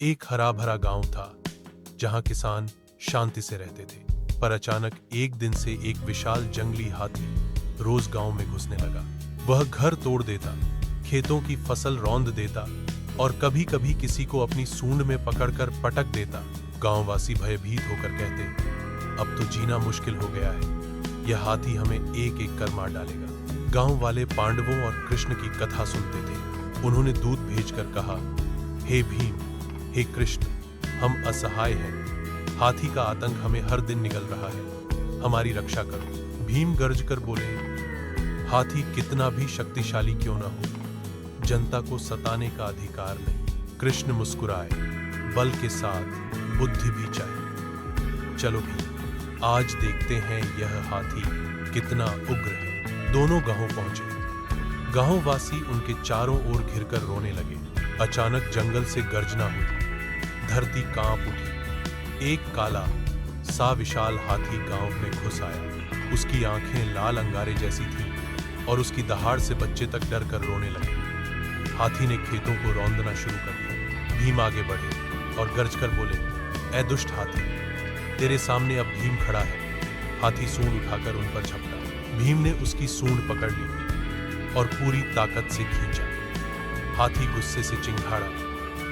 एक हरा भरा गांव था जहां किसान शांति से रहते थे। पर अचानक एक दिन से एक विशाल जंगली हाथी रोज गांव में घुसने लगा। वह घर तोड़ देता, खेतों की फसल रौंद देता और कभी कभी किसी को अपनी सूंड में पकड़कर पटक देता। गांववासी भयभीत होकर कहते, अब तो जीना मुश्किल हो गया है, यह हाथी हमें एक एक कर मार डालेगा। गांव वाले पांडवों और कृष्ण की कथा सुनते थे। उन्होंने दूत भेजकर कहा, हे भीम, हे कृष्ण, हम असहाय हैं, हाथी का आतंक हमें हर दिन निगल रहा है, हमारी रक्षा करो। भीम गर्ज कर बोले, हाथी कितना भी शक्तिशाली क्यों न हो, जनता को सताने का अधिकार नहीं। कृष्ण मुस्कुराए, बल के साथ बुद्धि भी चाहिए। चलो भीम, आज देखते हैं यह हाथी कितना उग्र है। दोनों गांव पहुंचे। गांववासी उनके चारों ओर घिरकर रोने लगे। अचानक जंगल से गर्जना हुई, धरती कांप उठी। एक काला सा विशाल हाथी गांव में घुस आया। उसकी आंखें लाल अंगारे जैसी थीं और उसकी दहाड़ से बच्चे तक डर कर रोने लगे। हाथी ने खेतों को रौंदना शुरू कर दिया। भीम आगे बढ़े और गर्ज कर बोले, ऐ दुष्ट हाथी, तेरे सामने अब भीम खड़ा है। हाथी सूंड उठाकर उन पर झपटा। भीम ने उसकी सूंड पकड़ ली और पूरी ताकत से खींचा। हाथी गुस्से से चिंघाड़ा,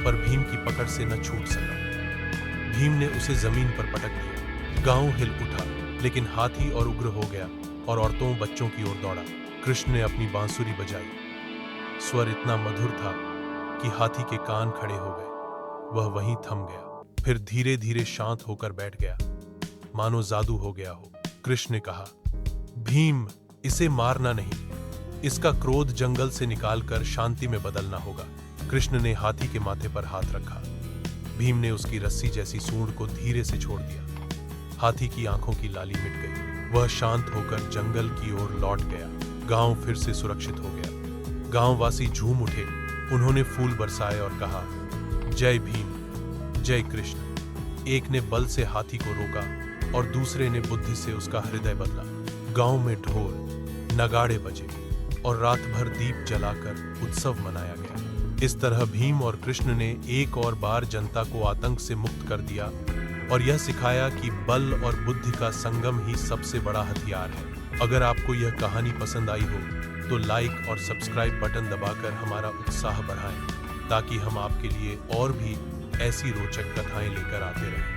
पर भीम की पकड़ से न छूट सका। भीम ने उसे जमीन पर पटक दिया। गांव हिल उठा, लेकिन हाथी और उग्र हो गया और औरतों बच्चों की ओर दौड़ा। कृष्ण ने अपनी बांसुरी बजाई। स्वर इतना मधुर था कि हाथी के कान खड़े हो गए। वह वहीं थम गया, फिर धीरे धीरे शांत होकर बैठ गया, मानो जादू हो गया हो। कृष्ण ने कहा, भीम, इसे मारना नहीं, इसका क्रोध जंगल से निकालकर शांति में बदलना होगा। कृष्ण ने हाथी के माथे पर हाथ रखा। भीम ने उसकी रस्सी जैसी सूंड को धीरे से छोड़ दिया। हाथी की आंखों की लाली मिट गई। वह शांत होकर जंगल की ओर लौट गया। गांव फिर से सुरक्षित हो गया। गांववासी झूम उठे। उन्होंने फूल बरसाए और कहा, जय भीम, जय कृष्ण। एक ने बल से हाथी को रोका और दूसरे ने बुद्धि से उसका हृदय बदला। गांव में ढोल नगाड़े बजे और रात भर दीप जलाकर उत्सव मनाया गया। इस तरह भीम और कृष्ण ने एक और बार जनता को आतंक से मुक्त कर दिया और यह सिखाया कि बल और बुद्धि का संगम ही सबसे बड़ा हथियार है। अगर आपको यह कहानी पसंद आई हो तो लाइक और सब्सक्राइब बटन दबाकर हमारा उत्साह बढ़ाएं, ताकि हम आपके लिए और भी ऐसी रोचक कथाएं लेकर आते रहें।